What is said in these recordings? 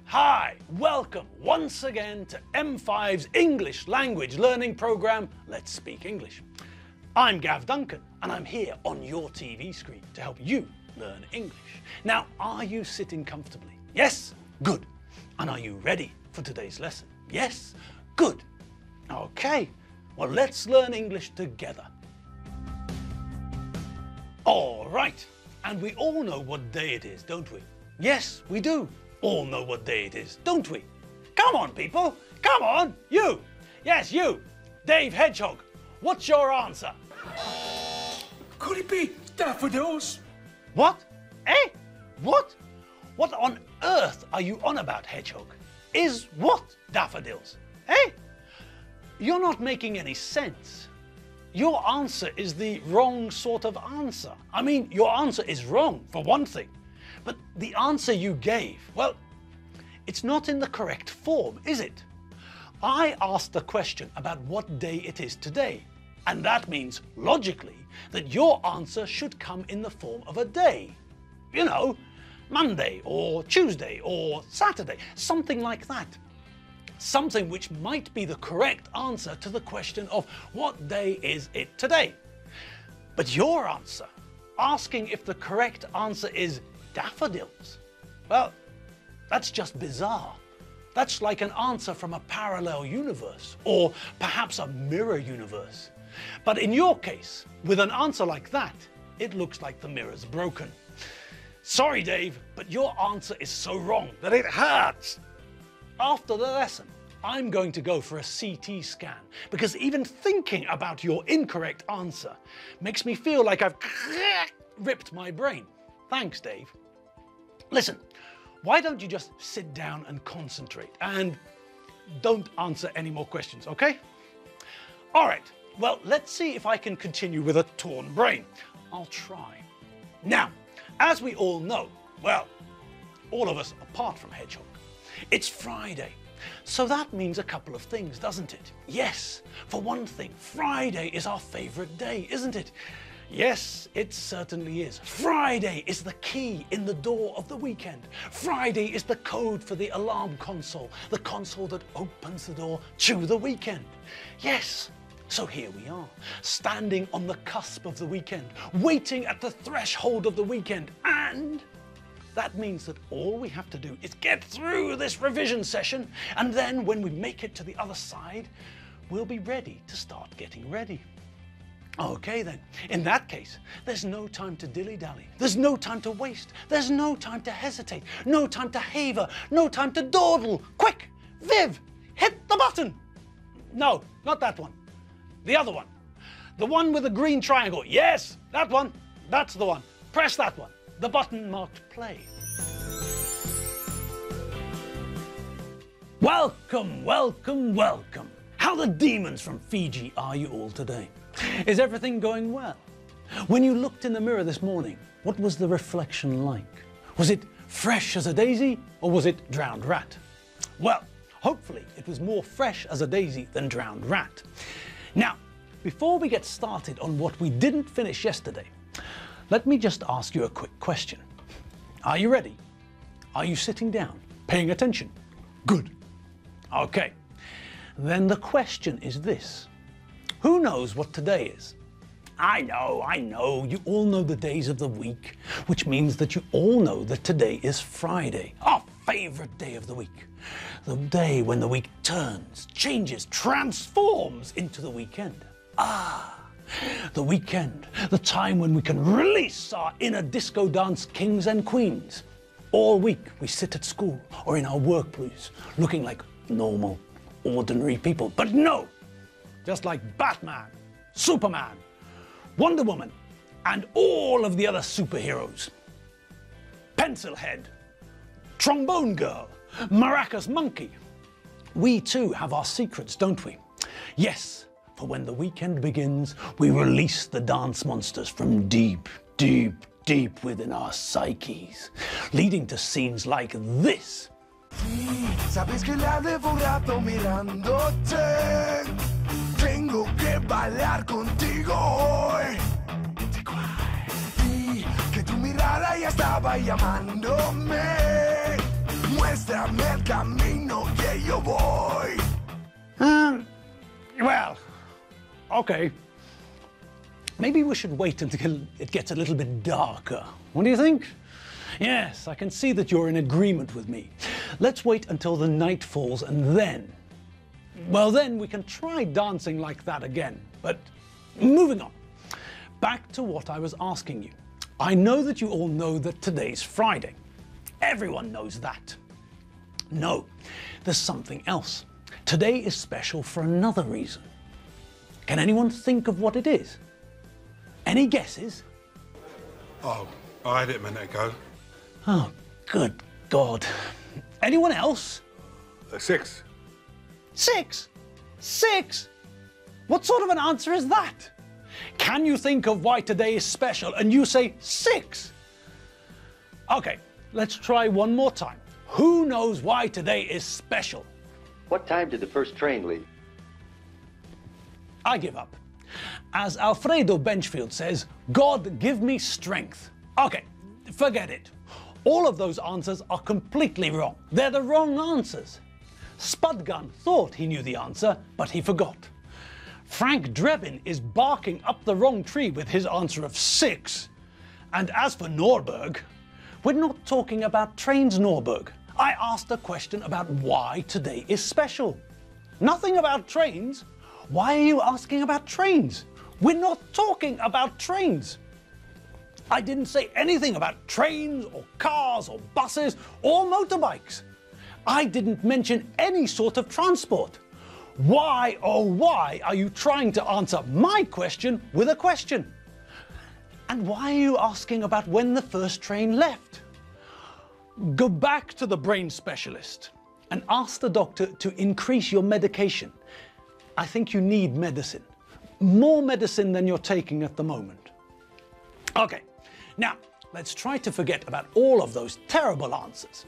Hi, welcome once again to M5's English language learning program, Let's Speak English. I'm Gav Duncan and I'm here on your TV screen to help you learn English. Now, are you sitting comfortably? Yes? Good. And are you ready for today's lesson? Yes? Good. Okay, well, let's learn English together. All right, and we all know what day it is, don't we? Yes, we do all know what day it is, don't we? Come on, people, come on, you. Yes, you, Dave Hedgehog, what's your answer? Could it be daffodils? What? Eh? What? What on earth are you on about, Hedgehog? Is what daffodils? Eh? You're not making any sense. Your answer is the wrong sort of answer. I mean, your answer is wrong, for one thing. But the answer you gave, well, it's not in the correct form, is it? I asked a question about what day it is today. And that means, logically, that your answer should come in the form of a day. You know, Monday or Tuesday or Saturday, something like that. Something which might be the correct answer to the question of what day is it today. But your answer, asking if the correct answer is daffodils, well, that's just bizarre. That's like an answer from a parallel universe, or perhaps a mirror universe. But in your case, with an answer like that, it looks like the mirror's broken. Sorry, Dave, but your answer is so wrong that it hurts. After the lesson, I'm going to go for a CT scan because even thinking about your incorrect answer makes me feel like I've ripped my brain. Thanks, Dave. Listen, why don't you just sit down and concentrate and don't answer any more questions, okay? All right, well, let's see if I can continue with a torn brain. I'll try. Now, as we all know, well, all of us apart from Hedgehog, it's Friday. So that means a couple of things, doesn't it? Yes, for one thing, Friday is our favorite day, isn't it? Yes, it certainly is. Friday is the key in the door of the weekend. Friday is the code for the alarm console, the console that opens the door to the weekend. Yes, so here we are, standing on the cusp of the weekend, waiting at the threshold of the weekend, and that means that all we have to do is get through this revision session, and then when we make it to the other side, we'll be ready to start getting ready. Okay then, in that case, there's no time to dilly-dally, there's no time to waste, there's no time to hesitate, no time to haver, no time to dawdle. Quick, Viv, hit the button. No, not that one. The other one. The one with the green triangle. Yes, that one. That's the one. Press that one. The button marked play. Welcome, welcome, welcome. How the demons from Fiji are you all today? Is everything going well? When you looked in the mirror this morning, what was the reflection like? Was it fresh as a daisy or was it drowned rat? Well, hopefully it was more fresh as a daisy than drowned rat. Now, before we get started on what we didn't finish yesterday, let me just ask you a quick question. Are you ready? Are you sitting down, paying attention? Good. Okay. Then the question is this. Who knows what today is? I know. You all know the days of the week, which means that you all know that today is Friday, our favorite day of the week. The day when the week turns, changes, transforms into the weekend. The weekend, the time when we can release our inner disco dance kings and queens. All week we sit at school or in our workplace looking like normal, ordinary people. But no, just like Batman, Superman, Wonder Woman, and all of the other superheroes. Pencilhead, Trombone Girl, Maracas Monkey. We too have our secrets, don't we? Yes. For when the weekend begins, we release the dance monsters from deep, deep, deep within our psyches, leading to scenes like this. Sabes que la llevo un rato mirándote. Tengo que bailar contigo hoy. Vi que tu mirada ya estaba llamándome. Muestra muéstrame el camino que yo voy. Well, okay. Maybe we should wait until it gets a little bit darker. What do you think? Yes, I can see that you're in agreement with me. Let's wait until the night falls and then... Well, then we can try dancing like that again. But moving on. Back to what I was asking you. I know that you all know that today's Friday. Everyone knows that. No, there's something else. Today is special for another reason. Can anyone think of what it is? Any guesses? Oh, I had it a minute ago. Oh, good God. Anyone else? 6. 6? 6? What sort of an answer is that? Can you think of why today is special and you say 6? Okay, let's try one more time. Who knows why today is special? What time did the first train leave? I give up. As Alfredo Benchfield says, God give me strength. Okay, forget it. All of those answers are completely wrong. They're the wrong answers. Spudgun thought he knew the answer, but he forgot. Frank Drebin is barking up the wrong tree with his answer of 6. And as for Norberg, we're not talking about trains, Norberg. I asked a question about why today is special. Nothing about trains. Why are you asking about trains? We're not talking about trains. I didn't say anything about trains or cars or buses or motorbikes. I didn't mention any sort of transport. Why, oh why, are you trying to answer my question with a question? And why are you asking about when the first train left? Go back to the brain specialist and ask the doctor to increase your medication. I think you need medicine. More medicine than you're taking at the moment. Okay, now let's try to forget about all of those terrible answers.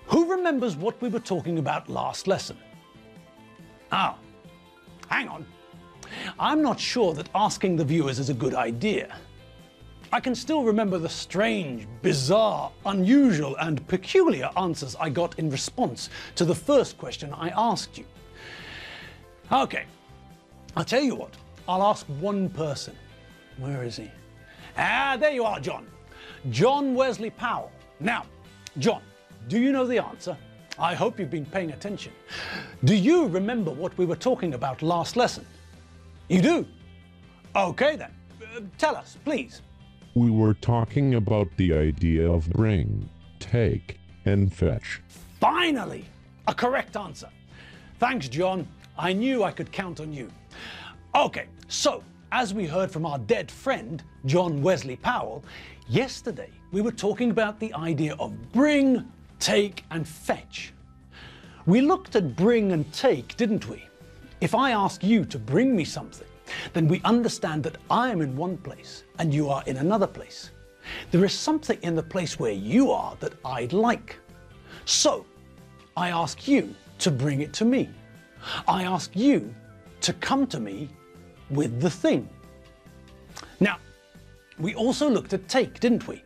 Who remembers what we were talking about last lesson? Ah, hang on. I'm not sure that asking the viewers is a good idea. I can still remember the strange, bizarre, unusual and peculiar answers I got in response to the first question I asked you. Okay, I'll tell you what, I'll ask one person. Where is he? Ah, there you are, John. John Wesley Powell. Now, John, do you know the answer? I hope you've been paying attention. Do you remember what we were talking about last lesson? You do? Okay then, tell us, please. We were talking about the idea of bring, take, and fetch. Finally, a correct answer. Thanks, John. I knew I could count on you. Okay, so as we heard from our dead friend, John Wesley Powell, yesterday we were talking about the idea of bring, take, and fetch. We looked at bring and take, didn't we? If I ask you to bring me something, then we understand that I am in one place and you are in another place. There is something in the place where you are that I'd like. So, I ask you to bring it to me. I ask you to come to me with the thing. Now, we also looked at take, didn't we?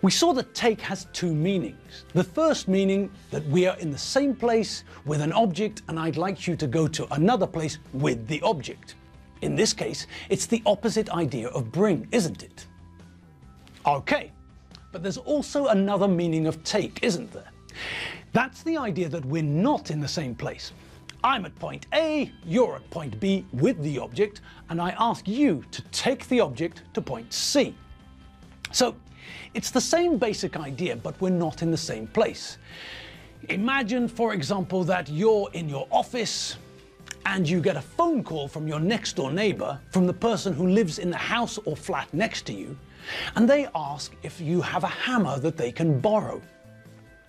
We saw that take has two meanings. The first meaning that we are in the same place with an object and I'd like you to go to another place with the object. In this case, it's the opposite idea of bring, isn't it? Okay, but there's also another meaning of take, isn't there? That's the idea that we're not in the same place. I'm at point A, you're at point B with the object, and I ask you to take the object to point C. So, it's the same basic idea, but we're not in the same place. Imagine, for example, that you're in your office and you get a phone call from your next door neighbor, from the person who lives in the house or flat next to you, and they ask if you have a hammer that they can borrow.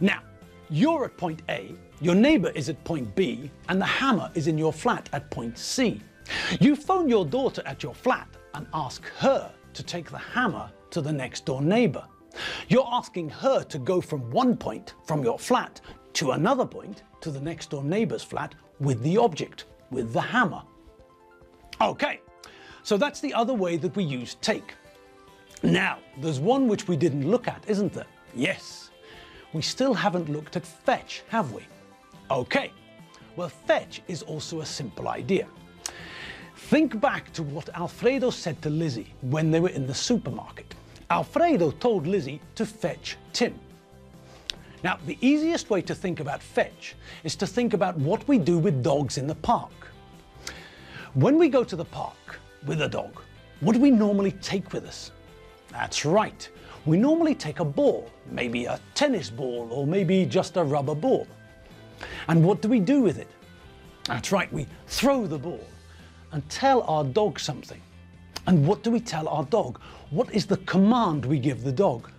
Now, you're at point A, your neighbor is at point B, and the hammer is in your flat at point C. You phone your daughter at your flat and ask her to take the hammer to the next door neighbor. You're asking her to go from one point from your flat to another point to the next door neighbor's flat with the object, with the hammer. Okay, so that's the other way that we use take. Now, there's one which we didn't look at, isn't there? Yes. We still haven't looked at fetch, have we? Okay. Well, fetch is also a simple idea. Think back to what Alfredo said to Lizzie when they were in the supermarket. Alfredo told Lizzie to fetch Tim. Now, the easiest way to think about fetch is to think about what we do with dogs in the park. When we go to the park with a dog, what do we normally take with us? That's right. We normally take a ball, maybe a tennis ball or maybe just a rubber ball. And what do we do with it? That's right, we throw the ball and tell our dog something. And what do we tell our dog? What is the command we give the dog?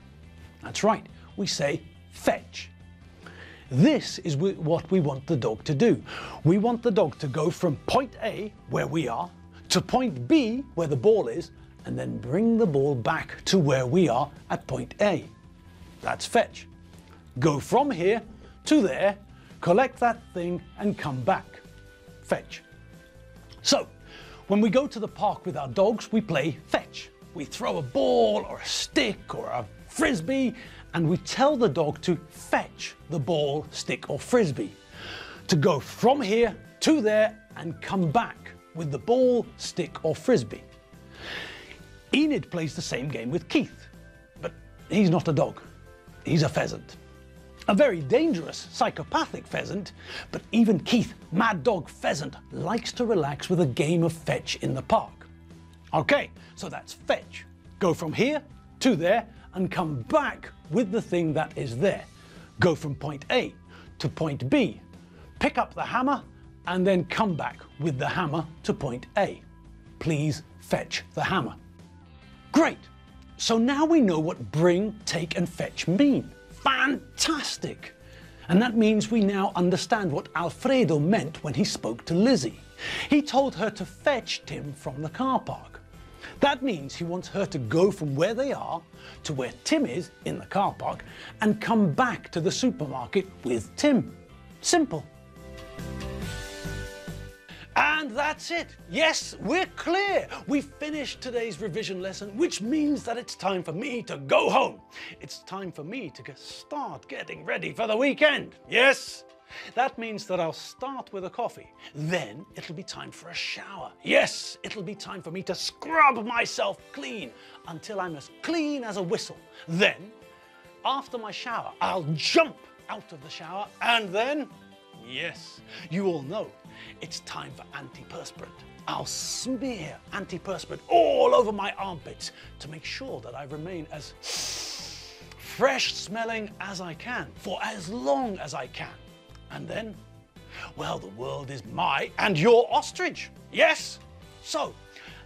That's right, we say fetch. This is what we want the dog to do. We want the dog to go from point A, where we are, to point B, where the ball is, and then bring the ball back to where we are at point A. That's fetch. Go from here to there, collect that thing and come back. Fetch. So, when we go to the park with our dogs, we play fetch. We throw a ball or a stick or a frisbee and we tell the dog to fetch the ball, stick or frisbee. To go from here to there and come back with the ball, stick or frisbee. Enid plays the same game with Keith, but he's not a dog, he's a pheasant. A very dangerous, psychopathic pheasant, but even Keith, Mad Dog Pheasant, likes to relax with a game of fetch in the park. Okay, so that's fetch. Go from here to there and come back with the thing that is there. Go from point A to point B. Pick up the hammer and then come back with the hammer to point A. Please fetch the hammer. Great! So now we know what bring, take and fetch mean. Fantastic! And that means we now understand what Alfredo meant when he spoke to Lizzie. He told her to fetch Tim from the car park. That means he wants her to go from where they are to where Tim is in the car park and come back to the supermarket with Tim. Simple. And that's it. Yes, we're clear. We've finished today's revision lesson, which means that it's time for me to go home. It's time for me to start getting ready for the weekend. Yes, that means that I'll start with a coffee. Then it'll be time for a shower. Yes, it'll be time for me to scrub myself clean until I'm as clean as a whistle. Then, after my shower, I'll jump out of the shower and then, yes, you all know, it's time for antiperspirant. I'll smear antiperspirant all over my armpits to make sure that I remain as fresh smelling as I can for as long as I can. And then, well, the world is my and your ostrich. Yes. So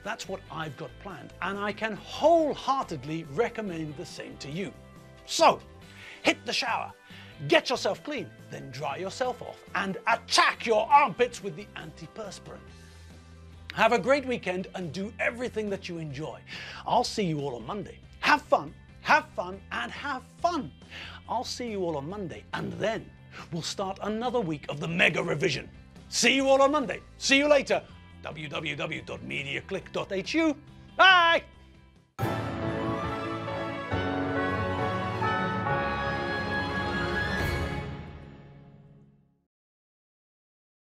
that's what I've got planned, and I can wholeheartedly recommend the same to you. So hit the shower. Get yourself clean, then dry yourself off and attack your armpits with the antiperspirant. Have a great weekend and do everything that you enjoy. I'll see you all on Monday. Have fun, and have fun. I'll see you all on Monday and then we'll start another week of the mega revision. See you all on Monday. See you later. www.mediaclick.hu. Bye!